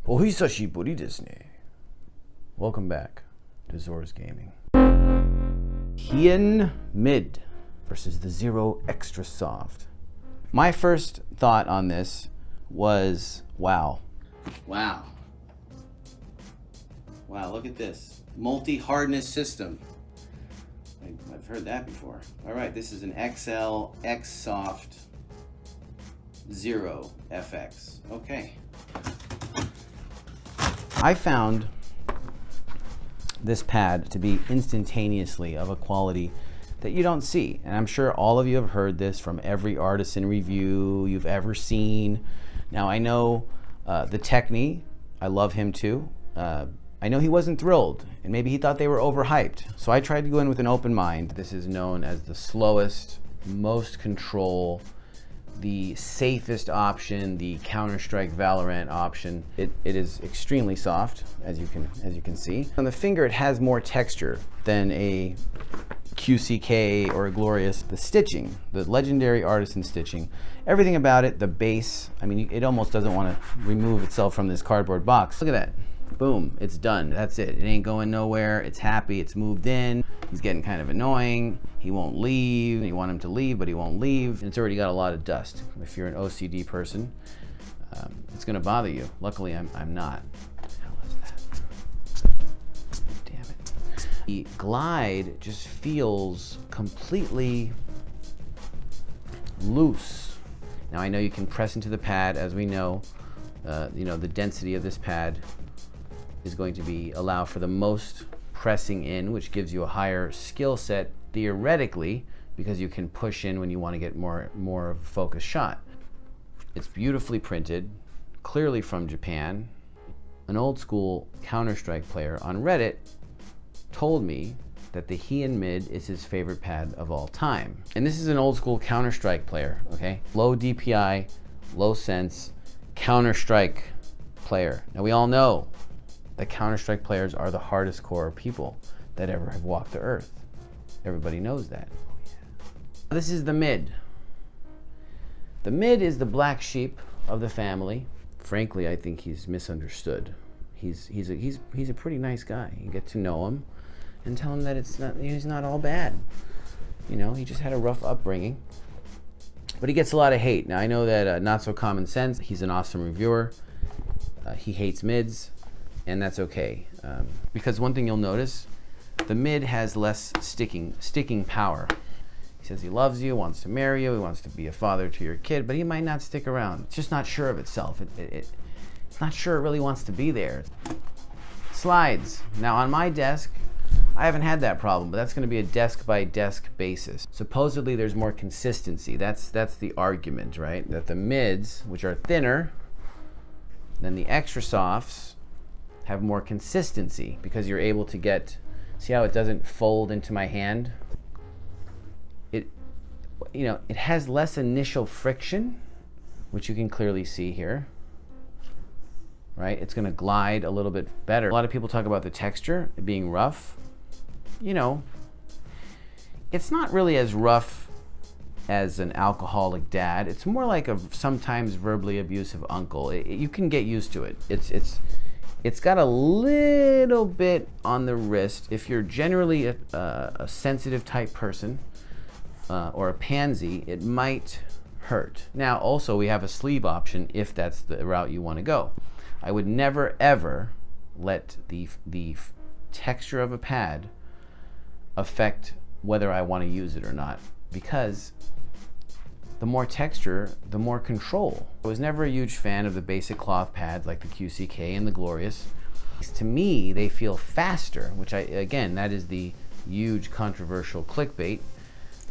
Ohisashiburi desu ne. Welcome back to Zorz Gaming. Hien Mid versus the Zero Extra Soft. My first thought on this was, wow. Wow, look at this. Multi-hardness system. I've heard that before. All right, this is an XL Xsoft Zero FX. Okay. I found this pad to be instantaneously of a quality that you don't see. And I'm sure all of you have heard this from every artisan review you've ever seen. Now I know the Techni, I love him too. I know he wasn't thrilled, and maybe he thought they were overhyped. So I tried to go in with an open mind. This is known as the slowest, most control, the safest option, the Counter-Strike Valorant option. It is extremely soft, as you can see. On the finger, it has more texture than a QCK or a Glorious. The stitching, the legendary artisan stitching, everything about it, the base, I mean, it almost doesn't want to remove itself from this cardboard box. Look at that. Boom, it's done. That's it. It ain't going nowhere. It's happy. It's moved in. He's getting kind of annoying. He won't leave. You want him to leave, but he won't leave. It's already got a lot of dust. If you're an OCD person, it's going to bother you. Luckily, I'm not. What the hell is that? Damn it. The glide just feels completely loose. Now, I know you can press into the pad, as we know. You know, the density of this pad is going to be allow for the most pressing in, which gives you a higher skill set theoretically, because you can push in when you want to get more of a focused shot. It's beautifully printed, clearly from Japan. An old school Counter-Strike player on Reddit told me that the Hien Mid is his favorite pad of all time. And this is an old school Counter-Strike player, okay? Low DPI, low sense, Counter-Strike player. Now we all know that Counter-Strike players are the hardest core people that ever have walked the earth. Everybody knows that. This is the Mid. The Mid is the black sheep of the family. Frankly, I think he's misunderstood. He's a pretty nice guy. You get to know him and tell him that he's not all bad. You know, he just had a rough upbringing. But he gets a lot of hate. Now I know that Not So Common Sense, he's an awesome reviewer. He hates mids. And that's okay, because one thing you'll notice, the Mid has less sticking power. He says he loves you, wants to marry you, he wants to be a father to your kid, but he might not stick around. It's just not sure of itself. It's not sure it really wants to be there. Slides. Now on my desk, I haven't had that problem, but that's going to be a desk by desk basis. Supposedly there's more consistency. That's the argument, right? That the Mids, which are thinner than the extra softs, have more consistency because you're able to get, see how it doesn't fold into my hand? It has less initial friction, which you can clearly see here, right? It's gonna glide a little bit better. A lot of people talk about the texture being rough. You know, it's not really as rough as an alcoholic dad. It's more like a sometimes verbally abusive uncle. You can get used to it. It's got a little bit on the wrist. If you're generally a sensitive type person or a pansy, it might hurt. Now, also, we have a sleeve option if that's the route you want to go. I would never, ever let the texture of a pad affect whether I want to use it or not, because the more texture, the more control. I was never a huge fan of the basic cloth pads like the QCK and the Glorious. To me, they feel faster, which again, that is the huge controversial clickbait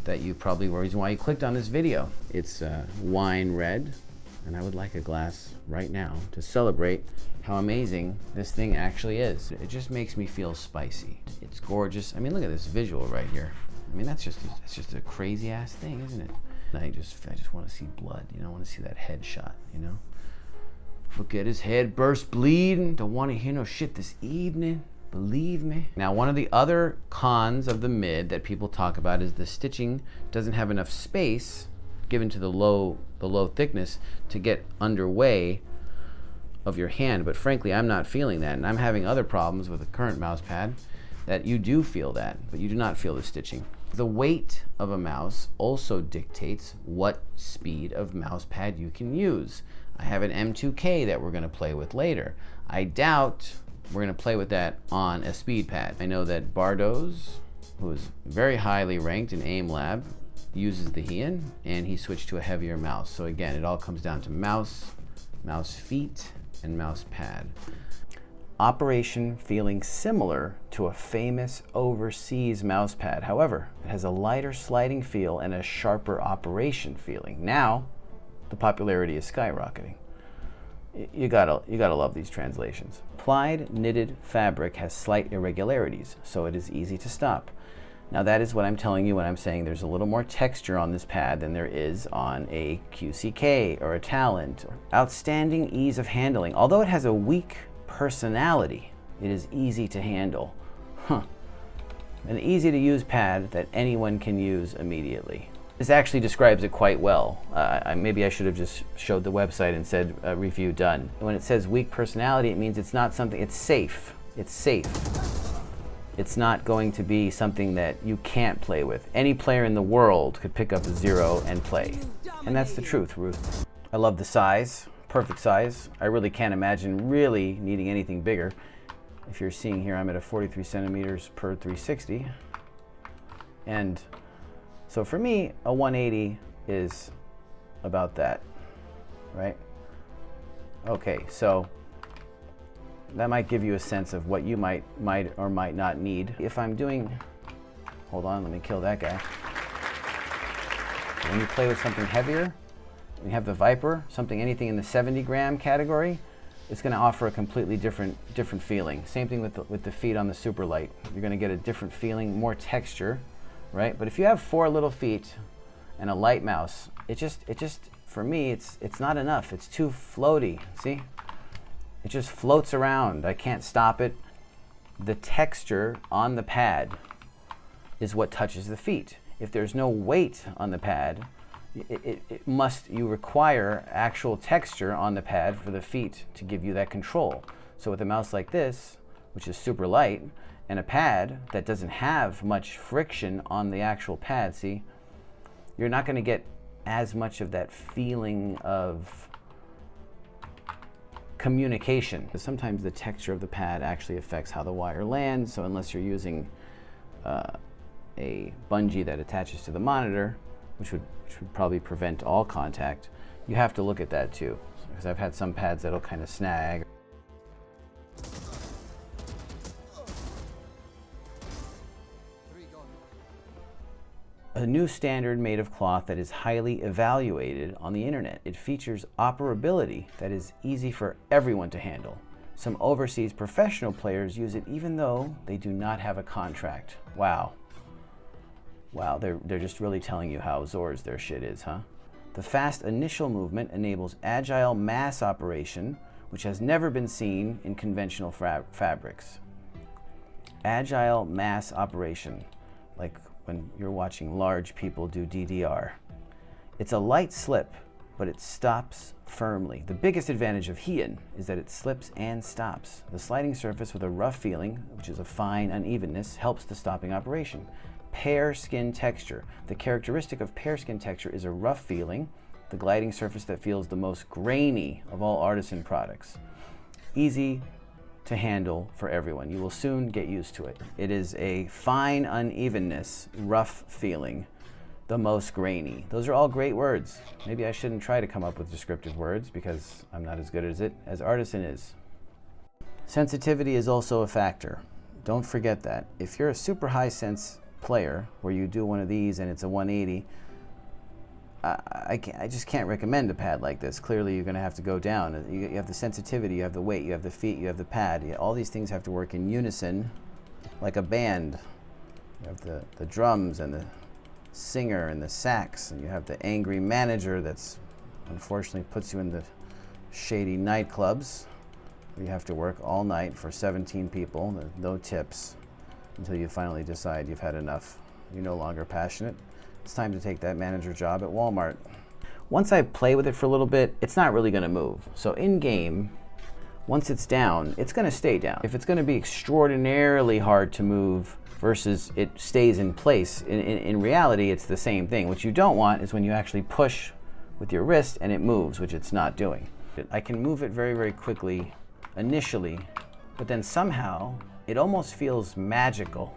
that you probably were reason why you clicked on this video. It's wine red, and I would like a glass right now to celebrate how amazing this thing actually is. It just makes me feel spicy. It's gorgeous. I mean, look at this visual right here. I mean, that's just a crazy ass thing, isn't it? I just want to see blood, you know, I want to see that head shot, you know? Look at his head burst bleeding. Don't want to hear no shit this evening, believe me. Now, one of the other cons of the Mid that people talk about is the stitching doesn't have enough space given to the low thickness to get underway of your hand, but frankly, I'm not feeling that, and I'm having other problems with the current mouse pad that you do feel that, but you do not feel the stitching. The weight of a mouse also dictates what speed of mouse pad you can use. I have an M2K that we're going to play with later. I doubt we're going to play with that on a speed pad. I know that Bardos, who is very highly ranked in Aim Lab, uses the Hien, and he switched to a heavier mouse. So again, it all comes down to mouse, mouse feet, and mouse pad. Operation feeling similar to a famous overseas mouse pad. However, it has a lighter sliding feel and a sharper operation feeling. Now, the popularity is skyrocketing. You gotta love these translations. Applied knitted fabric has slight irregularities, so it is easy to stop. Now that is what I'm telling you when I'm saying there's a little more texture on this pad than there is on a QCK or a Talent. Outstanding ease of handling. Although it has a weak personality, it is easy to handle. An easy to use pad that anyone can use immediately. This actually describes it quite well. Maybe I should have just showed the website and said review done. When it says weak personality, it means it's not something, it's safe. It's safe. It's not going to be something that you can't play with. Any player in the world could pick up a Zero and play. And that's the truth, Ruth. I love the size, perfect size. I really can't imagine really needing anything bigger. If you're seeing here, I'm at a 43 centimeters per 360. And so for me, a 180 is about that, right? Okay, so that might give you a sense of what you might or might not need. If I'm doing, hold on, let me kill that guy. When you play with something heavier, you have the Viper, anything in the 70 gram category, it's going to offer a completely different feeling. Same thing with the feet on the super light. You're going to get a different feeling, more texture, right? But if you have 4 little feet and a light mouse, it just for me it's not enough. It's too floaty. See? It just floats around. I can't stop it. The texture on the pad is what touches the feet. If there's no weight on the pad, you require actual texture on the pad for the feet to give you that control. So with a mouse like this, which is super light, and a pad that doesn't have much friction on the actual pad, see, you're not going to get as much of that feeling of communication. Because sometimes the texture of the pad actually affects how the wire lands, so unless you're using a bungee that attaches to the monitor, which would probably prevent all contact, you have to look at that too. Because I've had some pads that'll kind of snag. A new standard made of cloth that is highly evaluated on the internet. It features operability that is easy for everyone to handle. Some overseas professional players use it even though they do not have a contract. Wow. Wow, they're just really telling you how Zorz their shit is, huh? The fast initial movement enables agile mass operation, which has never been seen in conventional fabrics. Agile mass operation, like when you're watching large people do DDR. It's a light slip, but it stops firmly. The biggest advantage of Hien is that it slips and stops. The sliding surface with a rough feeling, which is a fine unevenness, helps the stopping operation. Pear skin texture. The characteristic of pear skin texture is a rough feeling, the gliding surface that feels the most grainy of all Artisan products. Easy to handle for everyone. You will soon get used to it. It is a fine unevenness, rough feeling, the most grainy. Those are all great words. Maybe I shouldn't try to come up with descriptive words because I'm not as good at it as Artisan is. Sensitivity is also a factor. Don't forget that. If you're a super high sense player where you do one of these and it's a 180, I just can't recommend a pad like this. Clearly you're going to have to go down. You have the sensitivity, you have the weight, you have the feet, you have the pad. All these things have to work in unison like a band. You have the drums and the singer and the sax, and you have the angry manager that's unfortunately puts you in the shady nightclubs where you have to work all night for 17 people, no tips, until you finally decide you've had enough. You're no longer passionate. It's time to take that manager job at Walmart. Once I play with it for a little bit, it's not really going to move. So in game, once it's down, it's going to stay down. If it's going to be extraordinarily hard to move versus it stays in place, in reality, it's the same thing. What you don't want is when you actually push with your wrist and it moves, which it's not doing. I can move it very, very quickly initially, but then somehow it almost feels magical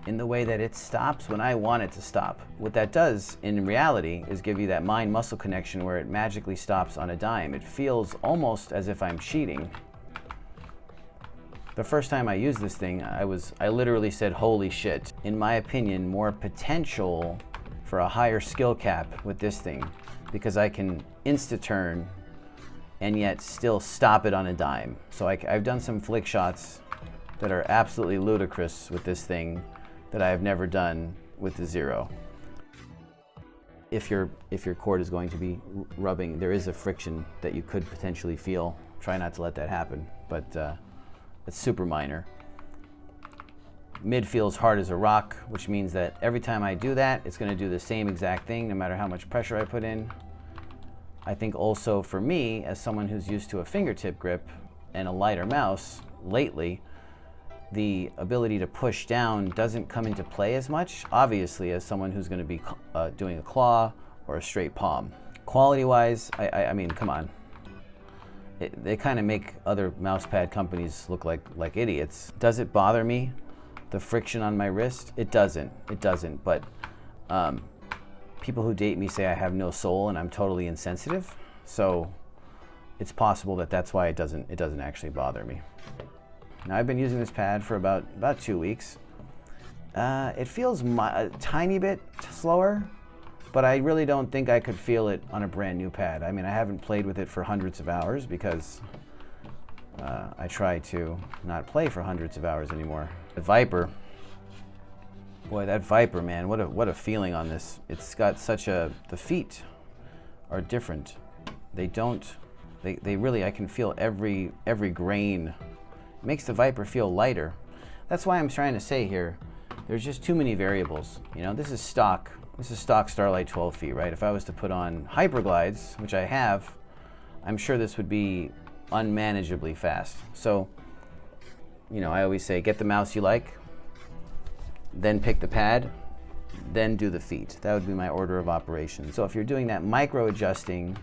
in the way that it stops when I want it to stop. What that does in reality is give you that mind-muscle connection where it magically stops on a dime. It feels almost as if I'm cheating. The first time I used this thing, I literally said, holy shit. In my opinion, more potential for a higher skill cap with this thing, because I can insta-turn and yet still stop it on a dime. So I've done some flick shots that are absolutely ludicrous with this thing that I have never done with the Zero. If your cord is going to be rubbing, there is a friction that you could potentially feel. Try not to let that happen, but it's super minor. Mid feels hard as a rock, which means that every time I do that, it's going to do the same exact thing no matter how much pressure I put in. I think also for me, as someone who's used to a fingertip grip and a lighter mouse lately, the ability to push down doesn't come into play as much, obviously, as someone who's going to be doing a claw or a straight palm. Quality-wise, I mean, come on. They kind of make other mousepad companies look like idiots. Does it bother me, the friction on my wrist? It doesn't, but people who date me say I have no soul and I'm totally insensitive, so it's possible that that's why it doesn't actually bother me. Now, I've been using this pad for about 2 weeks. It feels a tiny bit slower, but I really don't think I could feel it on a brand new pad. I mean, I haven't played with it for hundreds of hours because I try to not play for hundreds of hours anymore. The Viper, boy, that Viper, man, what a feeling on this. It's got the feet are different. They really, I can feel every grain. It makes the Viper feel lighter. That's why I'm trying to say here, there's just too many variables. You know, this is stock Starlight 12 feet, right? If I was to put on Hyperglides, which I have, I'm sure this would be unmanageably fast. So, you know, I always say, get the mouse you like, then pick the pad, then do the feet. That would be my order of operations. So if you're doing that micro adjusting,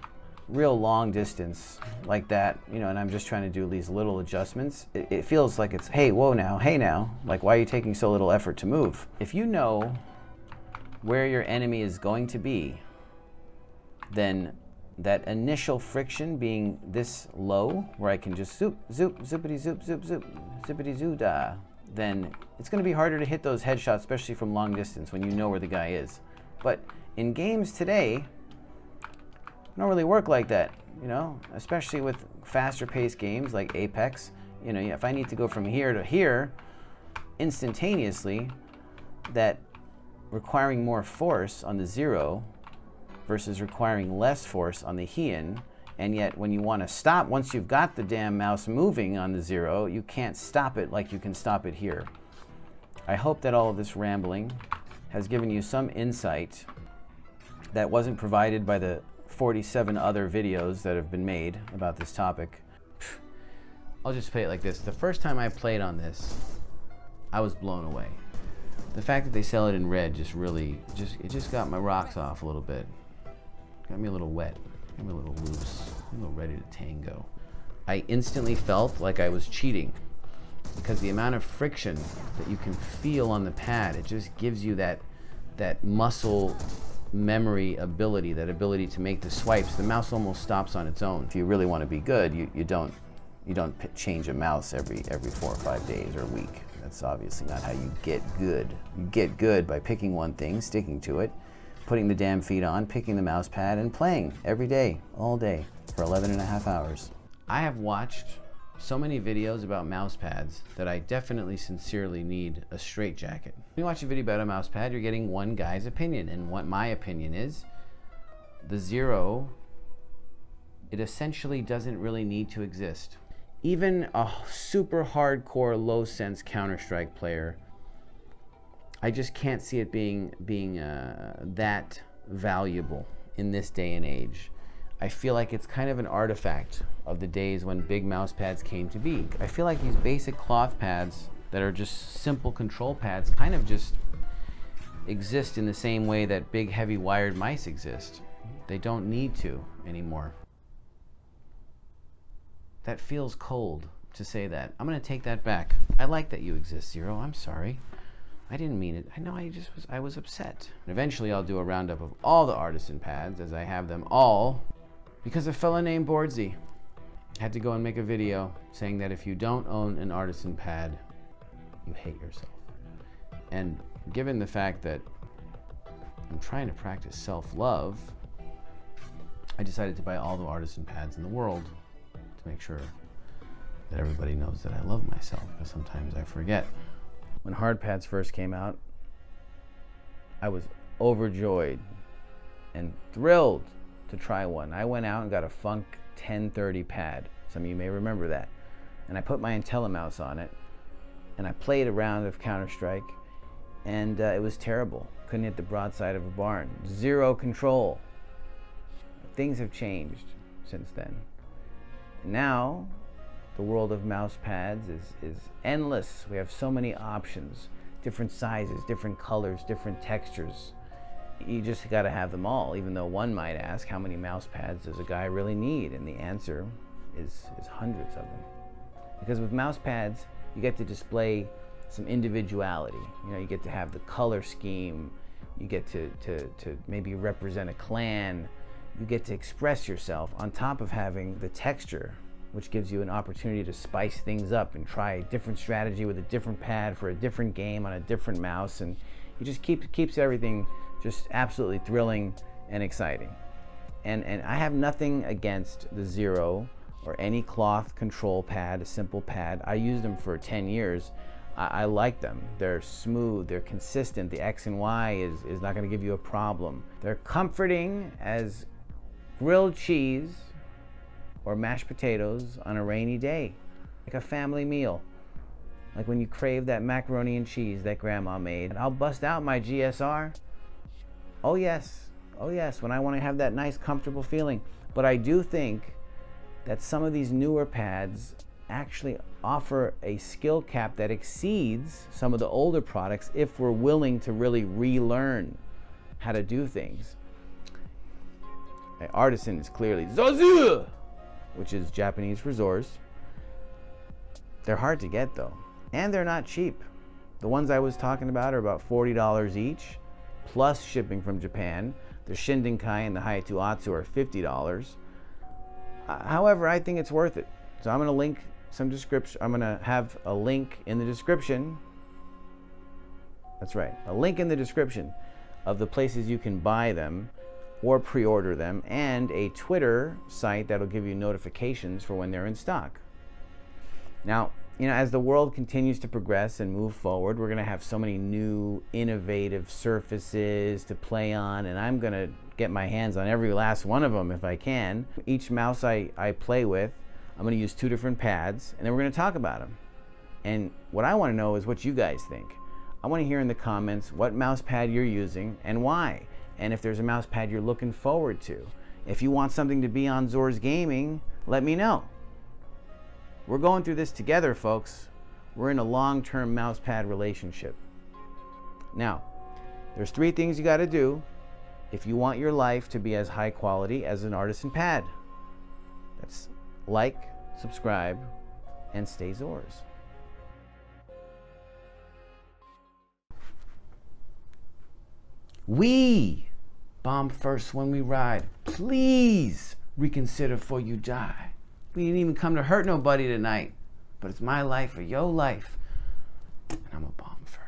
real long distance like that, you know, and I'm just trying to do these little adjustments, it feels like it's, hey, whoa now, hey now, like why are you taking so little effort to move? If you know where your enemy is going to be, then that initial friction being this low, where I can just zoop, zoop, zoopity zoop, zoop, zoop, zippity zoo da, then it's going to be harder to hit those headshots, especially from long distance when you know where the guy is. But in games today, don't really work like that, you know, especially with faster paced games like Apex. You know, if I need to go from here to here instantaneously, that requiring more force on the Zero versus requiring less force on the Hien, and yet when you want to stop, once you've got the damn mouse moving on the Zero, you can't stop it like you can stop it here. I hope that all of this rambling has given you some insight that wasn't provided by the 47 other videos that have been made about this topic. I'll just play it like this. The first time I played on this, I was blown away. The fact that they sell it in red it just got my rocks off a little bit. Got me a little wet, got me a little loose, a little ready to tango. I instantly felt like I was cheating because the amount of friction that you can feel on the pad, it just gives you that muscle memory ability, that ability to make the swipes. The mouse almost stops on its own. If you really want to be good, you don't change a mouse every 4 or 5 days or a week. That's obviously not how you get good. You get good by picking one thing, sticking to it, putting the damn feet on, picking the mouse pad, and playing every day, all day, for 11.5 hours. I have watched so many videos about mouse pads that I definitely sincerely need a straitjacket. When you watch a video about a mouse pad, you're getting one guy's opinion, and what my opinion is, the Zero, it essentially doesn't really need to exist. Even a super hardcore low sense Counter-Strike player, I just can't see it being that valuable in this day and age. I feel like it's kind of an artifact of the days when big mouse pads came to be. I feel like these basic cloth pads that are just simple control pads kind of just exist in the same way that big heavy wired mice exist. They don't need to anymore. That feels cold to say that. I'm gonna take that back. I like that you exist, Zero. I'm sorry. I didn't mean it. I know I was upset. And eventually I'll do a roundup of all the Artisan pads as I have them all, because a fella named Boardsy had to go and make a video saying that if you don't own an Artisan pad, you hate yourself. And given the fact that I'm trying to practice self-love, I decided to buy all the Artisan pads in the world to make sure that everybody knows that I love myself, because sometimes I forget. When hard pads first came out, I was overjoyed and thrilled to try one. I went out and got a Funk 1030 pad. Some of you may remember that. And I put my IntelliMouse on it, and I played a round of Counter-Strike, and it was terrible. Couldn't hit the broadside of a barn. Zero control. Things have changed since then. And now, the world of mouse pads is endless. We have so many options, different sizes, different colors, different textures. You just gotta have them all, even though one might ask, how many mouse pads does a guy really need? And the answer is hundreds of them. Because with mouse pads, you get to display some individuality. You know, you get to have the color scheme, you get to maybe represent a clan, you get to express yourself on top of having the texture, which gives you an opportunity to spice things up and try a different strategy with a different pad for a different game on a different mouse, and it just keeps everything just absolutely thrilling and exciting. And I have nothing against the Zero or any cloth control pad, a simple pad. I used them for 10 years. I like them. They're smooth, they're consistent. The X and Y is not gonna give you a problem. They're comforting as grilled cheese or mashed potatoes on a rainy day, like a family meal. Like when you crave that macaroni and cheese that grandma made. I'll bust out my GSR. Oh yes, when I wanna have that nice comfortable feeling. But I do think that some of these newer pads actually offer a skill cap that exceeds some of the older products if we're willing to really relearn how to do things. Artisan is clearly Zorz, which is Japanese for Zorz. They're hard to get though, and they're not cheap. The ones I was talking about are about $40 each, plus shipping from Japan. The Shindinkai and the Hayato Atsu are $50. However, I think it's worth it. So I'm gonna link some description. I'm gonna have a link in the description. That's right, a link in the description of the places you can buy them or pre-order them, and a Twitter site that'll give you notifications for when they're in stock. Now, you know, as the world continues to progress and move forward, we're gonna have so many new innovative surfaces to play on, and I'm gonna get my hands on every last one of them if I can. Each mouse I play with, I'm gonna use 2 different pads, and then we're gonna talk about them. And what I wanna know is what you guys think. I wanna hear in the comments what mouse pad you're using and why. And if there's a mouse pad you're looking forward to. If you want something to be on Zorz Gaming, let me know. We're going through this together, folks. We're in a long-term mouse pad relationship. Now, there's 3 things you gotta do if you want your life to be as high quality as an Artisan pad. That's like, subscribe, and stay Zorz. We bomb first when we ride. Please reconsider before you die. We didn't even come to hurt nobody tonight, but it's my life or your life, and I'm a bomb first.